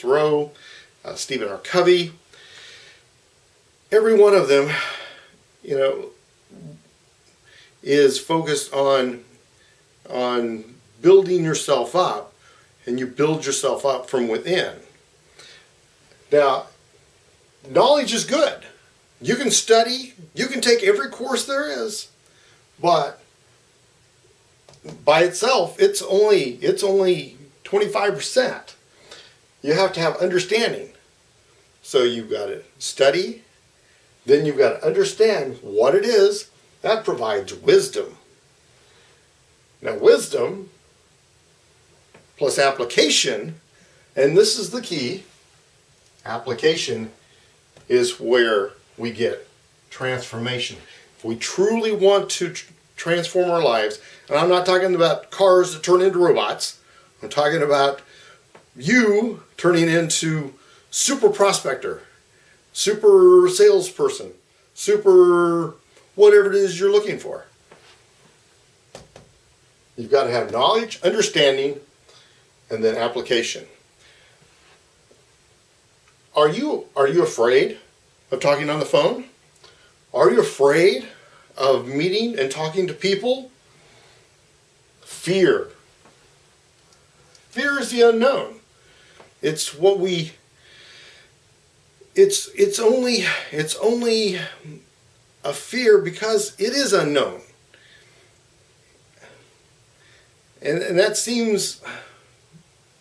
Thoreau, Stephen R. Covey. Every one of them, you know, is focused on building yourself up, and you build yourself up from within. Now, knowledge is good. You can study, you can take every course there is, but by itself, it's only 25%. You have to have understanding. So you've got to study, then you've got to understand what it is. That provides wisdom. Now, wisdom plus application, and this is the key, application is where we get transformation. If we truly want to transform our lives, and I'm not talking about cars that turn into robots, I'm talking about you turning into super prospector, super salesperson, super whatever it is you're looking for. You've got to have knowledge, understanding, and then application. Are you afraid of talking on the phone? Are you afraid of meeting and talking to people? Fear. Fear is the unknown. It's what we. It's only a fear because it is unknown, and that seems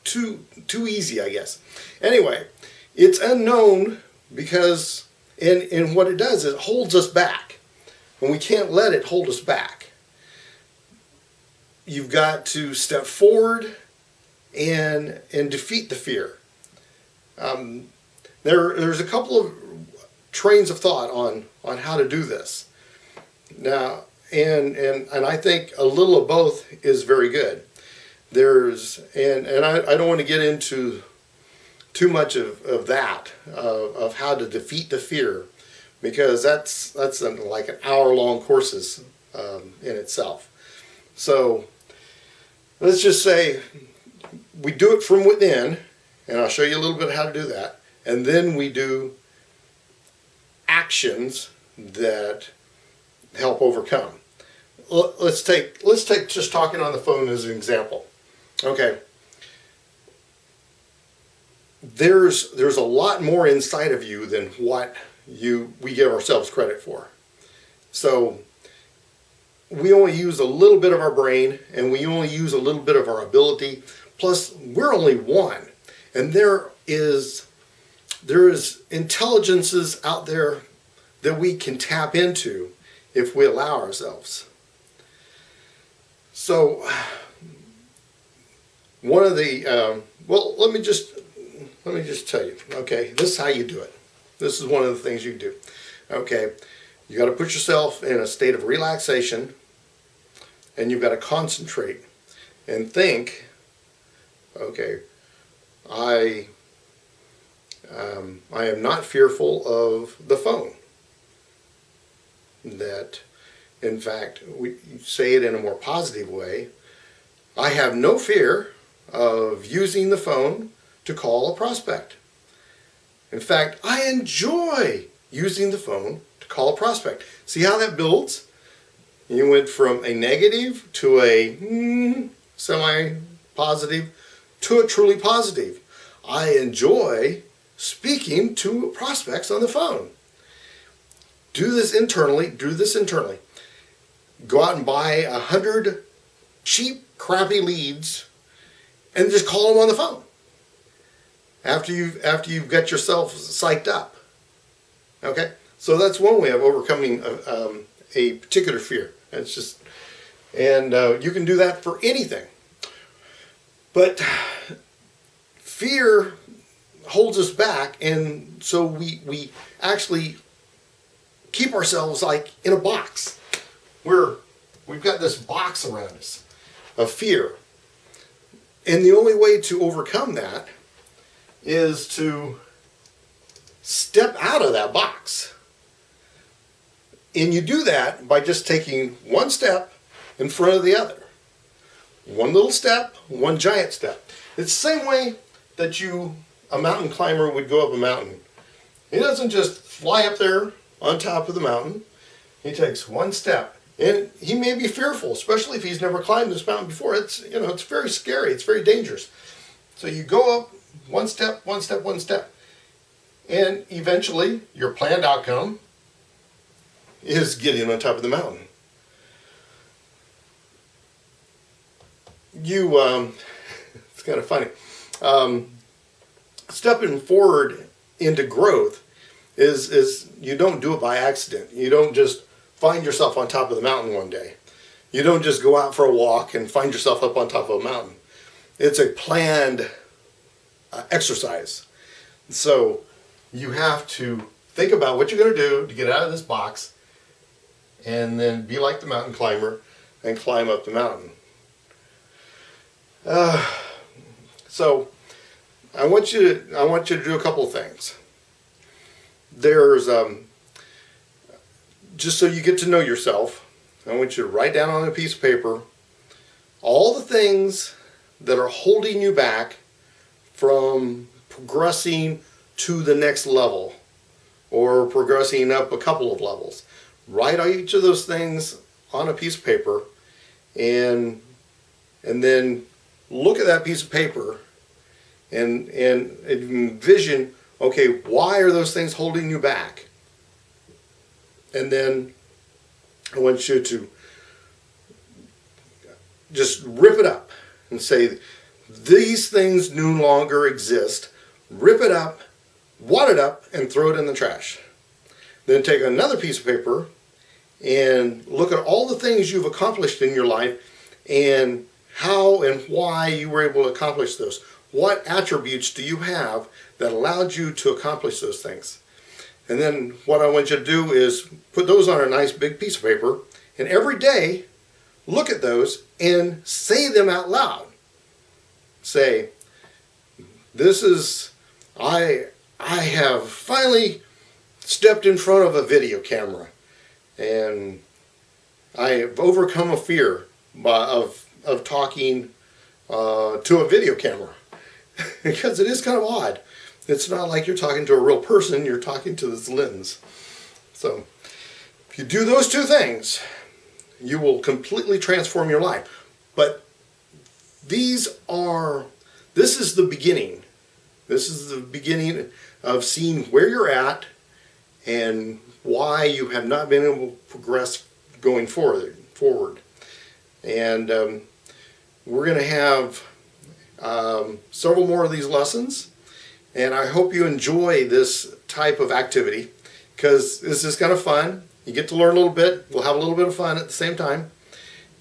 too easy, I guess. Anyway, it's unknown because and what it does is it holds us back, and we can't let it hold us back. You've got to step forward and defeat the fear. There's a couple of trains of thought on how to do this. Now, and I think a little of both is very good. I don't want to get into too much of that, of how to defeat the fear, because that's like an hour-long courses in itself. So let's just say we do it from within, and I'll show you a little bit how to do that. And then we do actions that help overcome. Let's take just talking on the phone as an example. Okay. There's a lot more inside of you than what we give ourselves credit for. So we only use a little bit of our brain, and we only use a little bit of our ability. Plus, we're only one, and there is intelligences out there that we can tap into if we allow ourselves. So one of the let me just tell you. Okay, this is how you do it. This is one of the things you do. Okay, you got to put yourself in a state of relaxation, and you've got to concentrate and think. Okay, I am not fearful of the phone. That, in fact, we say it in a more positive way. I have no fear of using the phone to call a prospect. In fact, I enjoy using the phone to call a prospect. See how that builds? You went from a negative to a semi-positive to a truly positive. I enjoy speaking to prospects on the phone. Do this internally. Go out and buy 100 cheap, crappy leads and just call them on the phone. After you've got yourself psyched up. Okay? So that's one way of overcoming a particular fear. It's just, and you can do that for anything. But fear holds us back, and so we actually keep ourselves like in a box. We've got this box around us of fear. And the only way to overcome that is to step out of that box. And you do that by just taking one step in front of the other. One little step, one giant step. It's the same way that you a mountain climber would go up a mountain. He doesn't just fly up there on top of the mountain. He takes one step. And he may be fearful, especially if he's never climbed this mountain before. It's, you know, it's very scary. It's very dangerous. So you go up one step, one step, one step. And eventually, your planned outcome is getting on top of the mountain. It's kind of funny. Stepping forward into growth is you don't do it by accident. You don't just find yourself on top of the mountain one day. You don't just go out for a walk and find yourself up on top of a mountain. It's a planned exercise. So you have to think about what you're going to do to get out of this box, and then be like the mountain climber and climb up the mountain. So I want you to do a couple of things. There's just so you get to know yourself, I want you to write down on a piece of paper all the things that are holding you back from progressing to the next level or progressing up a couple of levels. Write each of those things on a piece of paper, and then look at that piece of paper and envision, okay, why are those things holding you back? And then I want you to just rip it up and say, these things no longer exist. Rip it up, wad it up, and throw it in the trash. Then take another piece of paper and look at all the things you've accomplished in your life and how and why you were able to accomplish those. What attributes do you have that allowed you to accomplish those things? And then what I want you to do is put those on a nice big piece of paper, and every day look at those and say them out loud. Say, this is, I have finally stepped in front of a video camera, and I have overcome a fear of talking to a video camera. Because it is kind of odd. It's not like you're talking to a real person, you're talking to this lens. So if you do those two things, you will completely transform your life. But this is the beginning. This is the beginning of seeing where you're at and why you have not been able to progress going forward. And we're going to have several more of these lessons, and I hope you enjoy this type of activity, because this is kind of fun. You get to learn a little bit. We'll have a little bit of fun at the same time.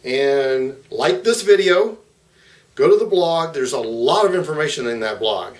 And like this video, go to the blog. There's a lot of information in that blog.